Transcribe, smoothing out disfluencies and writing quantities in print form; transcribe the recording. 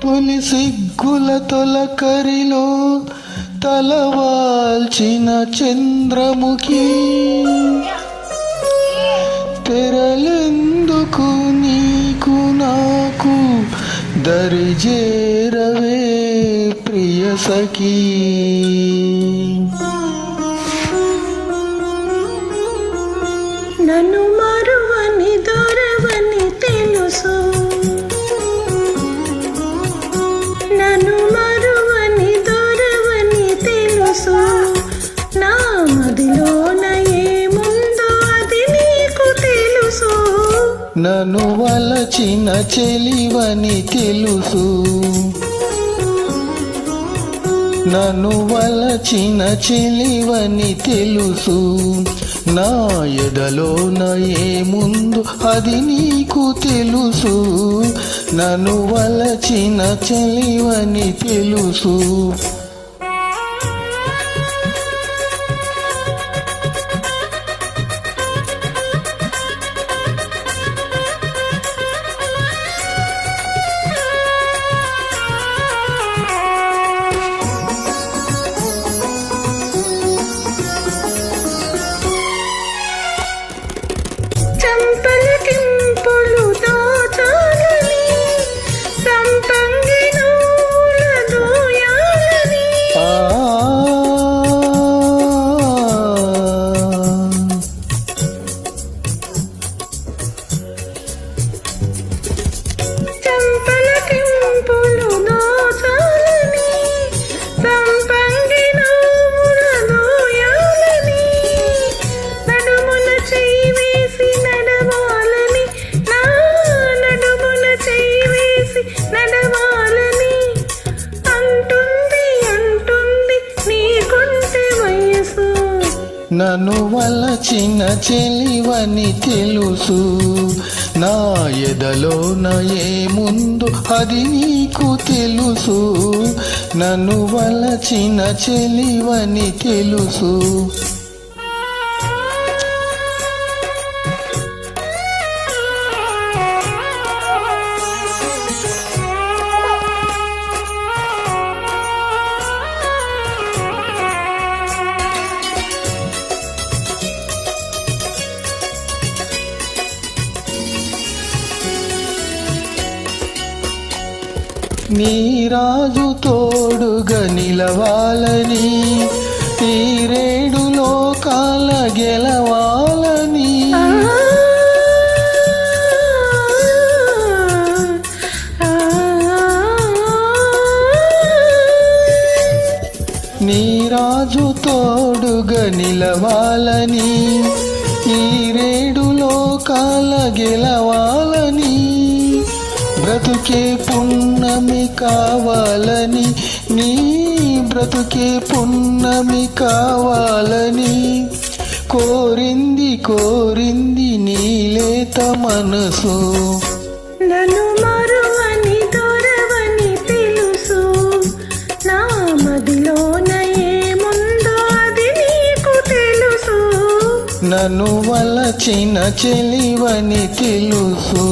తొలి సిగ్గుల తొలకరిలో తలవాల్చిన చంద్రముఖి తెరలెందుకు నీకు నాకు దరిజేరవే ప్రియ సఖీ. నన్ను మరువని దొరవని తెలుసు, నన్ను మరువని దొరవని తెలుసు, నా మదిలోన ఏముందో అది నీకు తెలుసు. నన్ను వలచిన చెలివని తెలుసు, నన్ను వలచిన చెలివని తెలుసు, నా ఎదలోన ఏముందో అది నీకు తెలుసు. నన్ను వలచిన చెలివని తెలుసు. చంపలకింపులు దోచాలని, సంపంగి నూల దోయాలని, చంపలకింపులు దోచాలని, సంపంగి నూల దోయాలని, నడుమున చెయ్యి వేసి నడవాలని, నా నడుమున చెయ్యి వేసి నడవాలని అంటుంది అంటుంది నీ కొంటె వయసు. నన్ను వలచిన చెలివని తెలుసు, నా ఎదలోన ఏముందో అది నీకు తెలుసు. నన్ను వలచిన చెలివని తెలుసు. నీ రాజు తోడుగా నిలవాలని, ఈ రేడు లోకాల గెలవాలని, నీ రాజు తోడుగా నిలవాలని, ఈ రేడు లోకాల గెలవాలని, బ్రతుకే పున్నమి కావాలని, నీ బ్రతుకే పున్నమి కావాలని కోరింది కోరింది నీలేత మనసు. నన్ను మరువని దొరవని తెలుసు, నా మదిలోన ఏముందో అది నీకు తెలుసు. నన్ను వలచిన చెలివని తెలుసు.